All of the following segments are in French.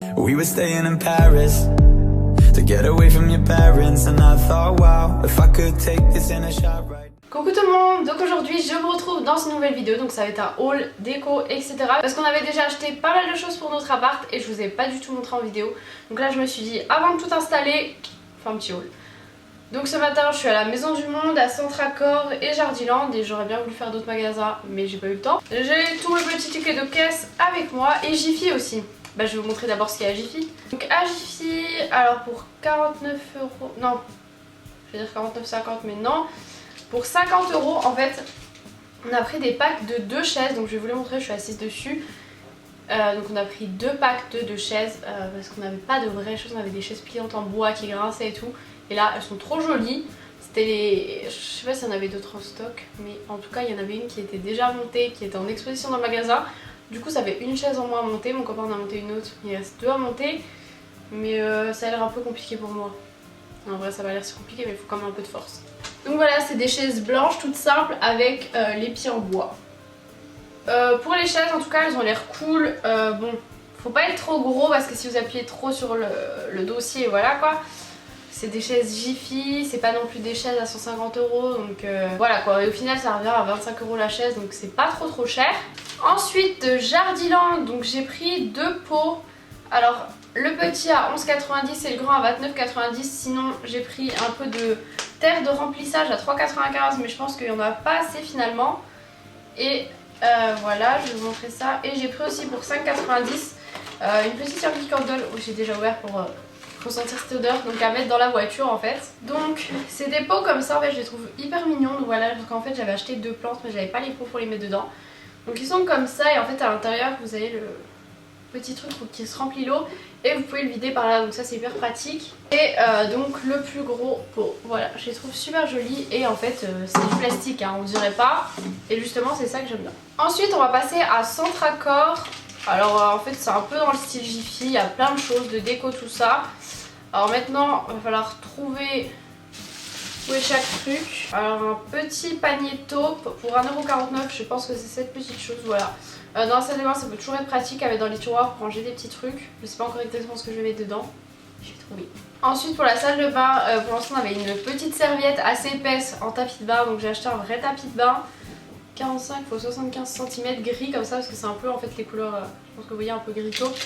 We were staying in Paris to get away from your parents and I thought wow if I could take this in a shot right. Coucou tout le monde, donc aujourd'hui je vous retrouve dans une nouvelle vidéo, donc ça va être un haul, déco, etc. Parce qu'on avait déjà acheté pas mal de choses pour notre appart et je vous ai pas du tout montré en vidéo. Donc là je me suis dit avant de tout installer, faire un petit haul. Donc ce matin je suis à la Maison du Monde, à Centracor et Jardiland et j'aurais bien voulu faire d'autres magasins mais j'ai pas eu le temps. J'ai tous mes petits tickets de caisse avec moi et Jiffy aussi. Bah, je vais vous montrer d'abord ce qu'il y a à Jiffy. Donc à Jiffy, alors pour 49 euros, non, je vais dire 49,50 mais non. Pour 50 euros en fait, on a pris des packs de 2 chaises, donc je vais vous les montrer, je suis assise dessus. Donc on a pris 2 packs de 2 chaises parce qu'on n'avait pas de vraies choses, on avait des chaises pliantes en bois qui grinçaient et tout. Et là elles sont trop jolies. C'était les... Je sais pas s'il y en avait d'autres en stock, mais en tout cas il y en avait une qui était déjà montée, qui était en exposition dans le magasin. Du coup ça fait une chaise en moins à monter, mon copain en a monté une autre, il reste 2 à monter. Mais ça a l'air un peu compliqué pour moi. En vrai ça va l'air si compliqué mais il faut quand même un peu de force. Donc voilà, c'est des chaises blanches toutes simples avec les pieds en bois. Pour les chaises en tout cas elles ont l'air cool. Bon, faut pas être trop gros parce que si vous appuyez trop sur le dossier, voilà quoi. C'est des chaises Jiffy, c'est pas non plus des chaises à 150 euros, donc voilà quoi. Et au final ça revient à 25 euros la chaise, donc c'est pas trop cher. Ensuite de Jardiland, donc j'ai pris 2 pots. Alors le petit à 11,90 et le grand à 29,90. Sinon j'ai pris un peu de terre de remplissage à 3,95, mais je pense qu'il y en a pas assez finalement. Et voilà, je vais vous montrer ça. Et j'ai pris aussi pour 5,90 une petite serviette candle où j'ai déjà ouvert pour sentir cette odeur, donc à mettre dans la voiture en fait. Donc c'est des pots comme ça en fait, je les trouve hyper mignons. Donc voilà, donc en fait j'avais acheté 2 plantes mais j'avais pas les pots pour les mettre dedans. Donc ils sont comme ça et en fait à l'intérieur vous avez le petit truc qui se remplit l'eau et vous pouvez le vider par là, donc ça c'est hyper pratique. Et donc le plus gros pot, voilà, je les trouve super jolis et en fait c'est du plastique hein, on dirait pas, et justement c'est ça que j'aime bien. Ensuite on va passer à Centracor. Alors en fait c'est un peu dans le style Jiffy, il y a plein de choses, de déco tout ça. Alors maintenant il va falloir trouver où est chaque truc. Alors un petit panier taupe pour 1,49€, je pense que c'est cette petite chose, voilà. Dans la salle de bain ça peut toujours être pratique à mettre dans les tiroirs pour ranger des petits trucs. Je sais pas encore exactement ce que je vais mettre dedans. Je vais trouver. Ensuite pour la salle de bain, pour l'instant on avait une petite serviette assez épaisse en tapis de bain. Donc j'ai acheté un vrai tapis de bain 45 x 75 cm gris comme ça parce que c'est un peu en fait les couleurs, je pense que vous voyez un peu gris taupe.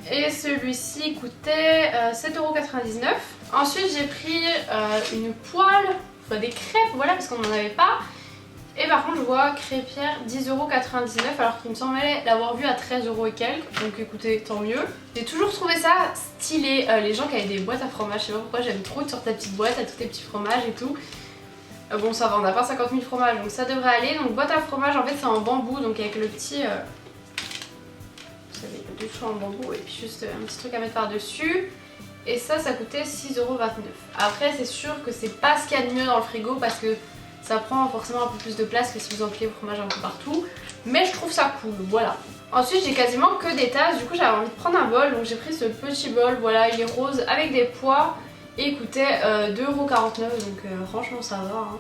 Et celui-ci coûtait 7,99€. Ensuite j'ai pris une poêle, enfin des crêpes, voilà, parce qu'on n'en avait pas. Et par contre je vois crêpière 10,99€ alors qu'il me semblait l'avoir vu à 13€ et quelques. Donc écoutez, tant mieux. J'ai toujours trouvé ça stylé, les gens qui avaient des boîtes à fromage. Je sais pas pourquoi, j'aime trop être sur ta petite boîte à tous tes petits fromages et tout. Bon ça va, on n'a pas 50 000 fromages donc ça devrait aller. Donc boîte à fromage en fait c'est en bambou, donc avec le petit... vous savez, le choix en bambou et puis juste un petit truc à mettre par dessus. Et ça coûtait 6,29€. Après c'est sûr que c'est pas ce qu'il y a de mieux dans le frigo parce que ça prend forcément un peu plus de place que si vous empilez vos fromages un peu partout. Mais je trouve ça cool, voilà. Ensuite j'ai quasiment que des tasses, du coup j'avais envie de prendre un bol. Donc j'ai pris ce petit bol, voilà, il est rose avec des pois. Et il coûtait 2,49€, donc franchement ça va hein.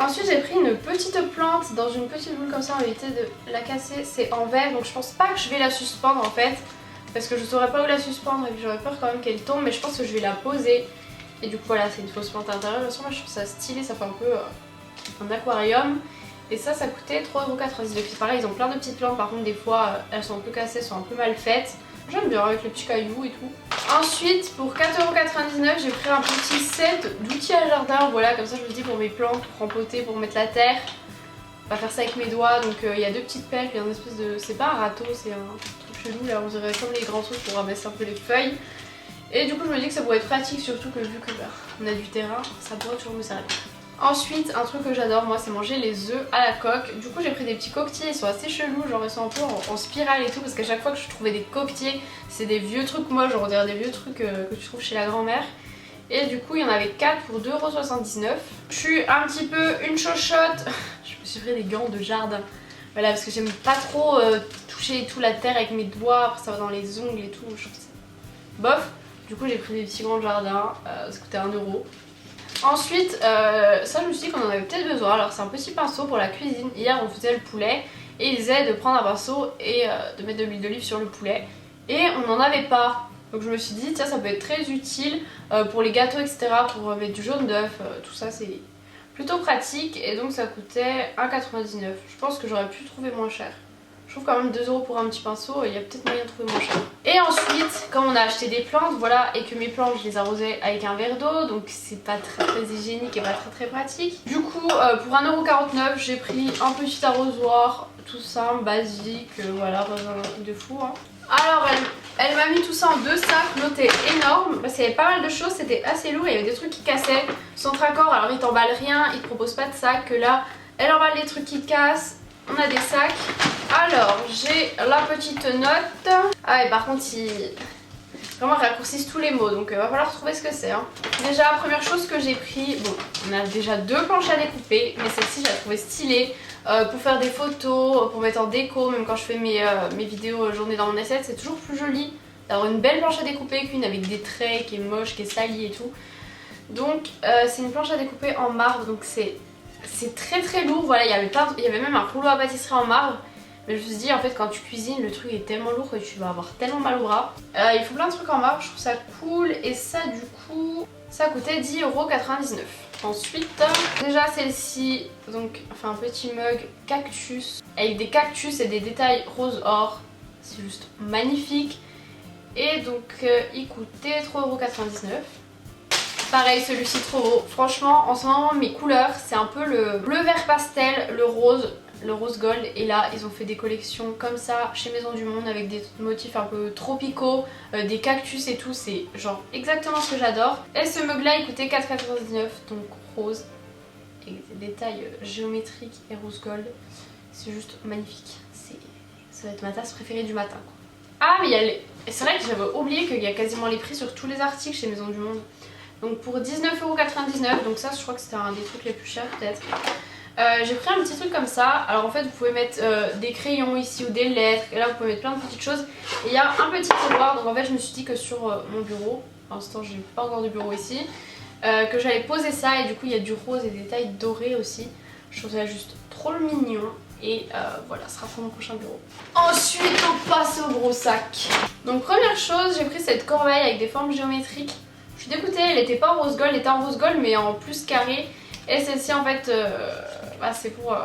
Ensuite j'ai pris une petite plante dans une petite boule comme ça, on va éviter de la casser. C'est en verre donc je pense pas que je vais la suspendre en fait. Parce que je saurais pas où la suspendre et puis j'aurais peur quand même qu'elle tombe. Mais je pense que je vais la poser. Et du coup voilà, c'est une fausse plante à l'intérieur. De toute façon moi je trouve ça stylé, ça fait un peu un aquarium. Et ça coûtait 3,99€. Et puis pareil ils ont plein de petites plantes, par contre des fois elles sont un peu cassées, elles sont un peu mal faites. J'aime bien avec les petits cailloux et tout. Ensuite pour 4,99€ j'ai pris un petit set d'outils à jardin. Voilà, comme ça je vous dis pour mes plantes, pour rempoter, pour mettre la terre. On va faire ça avec mes doigts. Donc il y a 2 petites pelles, il y a une espèce de... C'est pas un râteau, c'est un truc chelou là, on dirait comme les grands trucs pour ramasser un peu les feuilles. Et du coup je me dis que ça pourrait être pratique, surtout que vu que on a du terrain, ça pourrait toujours me servir. Ensuite un truc que j'adore moi c'est manger les œufs à la coque. Du coup j'ai pris des petits coquetiers, ils sont assez chelous, genre ils sont un peu en spirale et tout. Parce qu'à chaque fois que je trouvais des coquetiers, c'est des vieux trucs moches, genre on dirait des vieux trucs que tu trouves chez la grand-mère. Et du coup il y en avait 4 pour 2,79€. Je suis un petit peu une chochotte. Je me suis pris des gants de jardin. Voilà, parce que j'aime pas trop toucher tout la terre avec mes doigts, après ça va dans les ongles et tout, je trouve ça bof. Du coup j'ai pris des petits gants de jardin, ça coûtait 1€. Ensuite, ça je me suis dit qu'on en avait peut-être besoin. Alors c'est un petit pinceau pour la cuisine. Hier on faisait le poulet et il disait de prendre un pinceau et de mettre de l'huile d'olive sur le poulet. et on n'en avait pas. Donc je me suis dit tiens ça peut être très utile pour les gâteaux etc, pour mettre du jaune d'œuf, tout ça c'est plutôt pratique et donc ça coûtait 1,99 €. Je pense que j'aurais pu trouver moins cher. Je trouve quand même 2 € pour un petit pinceau, il y a peut-être moyen de trouver moins cher. Et ensuite, comme on a acheté des plantes, voilà, et que mes plantes je les arrosais avec un verre d'eau, donc c'est pas très hygiénique et pas très pratique. Du coup, pour 1,49 € j'ai pris un petit arrosoir, tout simple, basique, voilà, pas un truc de fou. Hein. Alors elle m'a mis tout ça en 2 sacs, l'autre est énorme parce qu'il y avait pas mal de choses, c'était assez lourd, il y avait des trucs qui cassaient. Centracor, alors il t'emballe rien, il te propose pas de sac, que là elle emballe les trucs qui cassent, on a des sacs. Alors j'ai la petite note, ah et par contre ils vraiment raccourcissent tous les mots donc va falloir trouver ce que c'est. Hein. Déjà première chose que j'ai pris, bon on a déjà 2 planches à découper mais celle-ci je la trouvais stylée. Pour faire des photos, pour mettre en déco, même quand je fais mes vidéos journée dans mon assiette, c'est toujours plus joli d'avoir une belle planche à découper qu'une avec des traits, qui est moche, qui est salie et tout. Donc c'est une planche à découper en marbre, donc c'est très lourd. Voilà, il y avait même un rouleau à pâtisserie en marbre. Mais je me suis dit en fait quand tu cuisines le truc est tellement lourd que tu vas avoir tellement mal au bras. Il faut plein de trucs en marbre, je trouve ça cool et ça du coup ça coûtait 10,99 €. Ensuite, déjà celle-ci, donc enfin un petit mug cactus avec des cactus et des détails rose or, c'est juste magnifique. Et donc il coûtait 3,99 €. Pareil, celui-ci trop beau. Franchement, en ce moment mes couleurs c'est un peu le bleu vert pastel, le rose gold, et là ils ont fait des collections comme ça chez Maison du Monde avec des motifs un peu tropicaux, des cactus et tout, c'est genre exactement ce que j'adore. Et ce mug là il coûtait 4,99 €, donc rose avec des détails géométriques et rose gold, c'est juste magnifique, ça va être ma tasse préférée du matin quoi. Ah mais il y a les... c'est vrai que j'avais oublié qu'il y a quasiment les prix sur tous les articles chez Maison du Monde. Donc pour 19,99 €, donc ça je crois que c'était un des trucs les plus chers peut-être. J'ai pris un petit truc comme ça, alors en fait vous pouvez mettre des crayons ici ou des lettres, et là vous pouvez mettre plein de petites choses. Et il y a un petit tiroir, donc en fait je me suis dit que sur mon bureau, pour l'instant j'ai pas encore de bureau ici, que j'allais poser ça, et du coup il y a du rose et des détails dorés aussi. Je trouve ça juste trop mignon, et voilà, ce sera pour mon prochain bureau. Ensuite on passe au gros sac. Donc première chose, j'ai pris cette corbeille avec des formes géométriques. Je suis dégoûtée, elle était pas en rose gold, elle était en rose gold mais en plus carré. Et celle-ci en fait c'est pour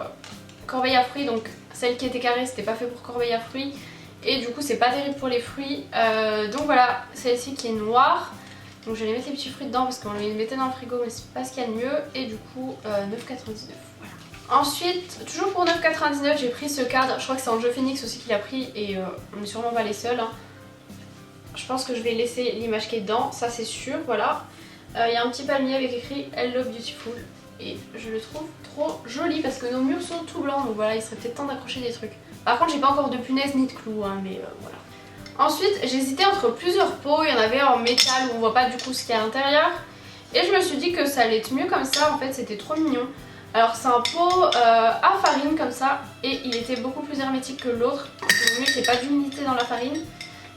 corbeille à fruits, donc celle qui était carrée c'était pas fait pour corbeille à fruits et du coup c'est pas terrible pour les fruits. Donc voilà, celle-ci qui est noire, donc j'allais mettre les petits fruits dedans parce qu'on les mettait dans le frigo mais c'est pas ce qu'il y a de mieux, et du coup 9,99 €. Voilà. Ensuite, toujours pour 9,99 € j'ai pris ce cadre, je crois que c'est Angel Phoenix aussi qui l'a pris et on est sûrement pas les seuls. Hein. Je pense que je vais laisser l'image qui est dedans, ça c'est sûr, voilà. Il y a un petit palmier avec écrit Hello Beautiful. Et je le trouve trop joli parce que nos murs sont tout blancs, donc voilà, il serait peut-être temps d'accrocher des trucs. Par contre j'ai pas encore de punaises ni de clous, hein, mais voilà. Ensuite j'hésitais entre plusieurs pots, il y en avait en métal où on voit pas du coup ce qu'il y a à l'intérieur. Et je me suis dit que ça allait être mieux comme ça, en fait c'était trop mignon. Alors c'est un pot à farine comme ça, et il était beaucoup plus hermétique que l'autre, il vaut mieux qu'il n'y ait pas d'humidité dans la farine.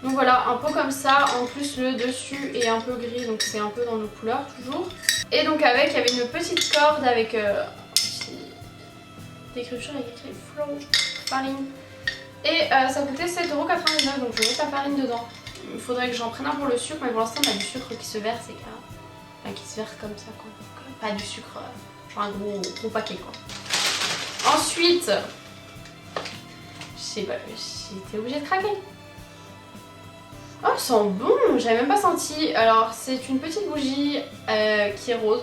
Donc voilà, un pot comme ça, en plus le dessus est un peu gris, donc c'est un peu dans nos couleurs toujours. Et donc avec, il y avait une petite corde avec d'écriture avec écrit flow farine. Et ça coûtait 7,99 €, donc je vais mettre la farine dedans. Il faudrait que j'en prenne un pour le sucre, mais pour l'instant on a du sucre qui se verse, enfin qui se verse comme ça quoi. Donc, pas du sucre, genre un gros paquet quoi. Ensuite, je sais pas, j'étais obligée de craquer. Oh, elle sent bon, j'avais même pas senti. Alors c'est une petite bougie qui est rose,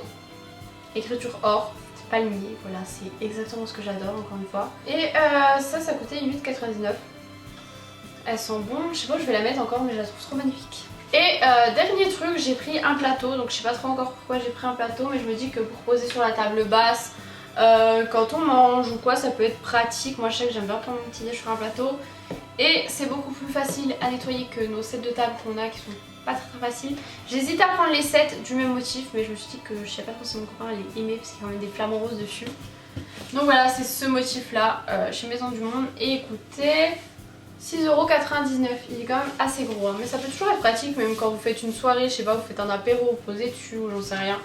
écriture or, palmier, voilà, c'est exactement ce que j'adore encore une fois. Et ça coûtait 8,99 €. Elle sent bon, je sais pas où je vais la mettre encore mais je la trouve trop magnifique. Et dernier truc, j'ai pris un plateau, donc je sais pas trop encore pourquoi j'ai pris un plateau, mais je me dis que pour poser sur la table basse, quand on mange ou quoi, ça peut être pratique. Moi je sais que j'aime bien prendre mon petit déj sur un plateau. Et c'est beaucoup plus facile à nettoyer que nos sets de table qu'on a qui sont pas très faciles. J'hésitais à prendre les sets du même motif, mais je me suis dit que je sais pas trop si mon copain allait aimer parce qu'il y a quand même des flamants roses dessus. Donc voilà, c'est ce motif là chez Maison du Monde, et écoutez, 6,99 €, il est quand même assez gros, hein. Mais ça peut toujours être pratique, même quand vous faites une soirée, je sais pas, vous faites un apéro, vous posez dessus ou j'en sais rien.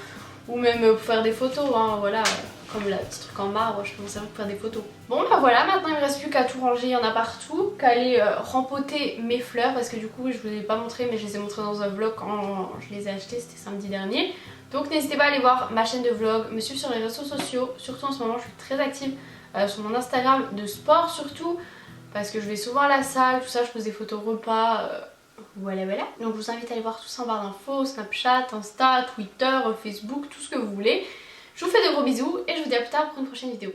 Ou même pour faire des photos, hein, voilà. comme le petit truc en marbre, je peux m'en servir pour faire des photos. Bon bah voilà, maintenant il me reste plus qu'à tout ranger, il y en a partout, qu'à aller rempoter mes fleurs parce que du coup je vous ai pas montré mais je les ai montrées dans un vlog quand je les ai achetées, c'était samedi dernier. Donc n'hésitez pas à aller voir ma chaîne de vlog, me suivre sur les réseaux sociaux, surtout en ce moment je suis très active sur mon Instagram de sport surtout parce que je vais souvent à la salle, tout ça, je pose des photos repas, voilà. Donc je vous invite à aller voir tout ça en barre d'infos, Snapchat, Insta, Twitter, Facebook, tout ce que vous voulez. Je vous fais de gros bisous et je vous dis à plus tard pour une prochaine vidéo.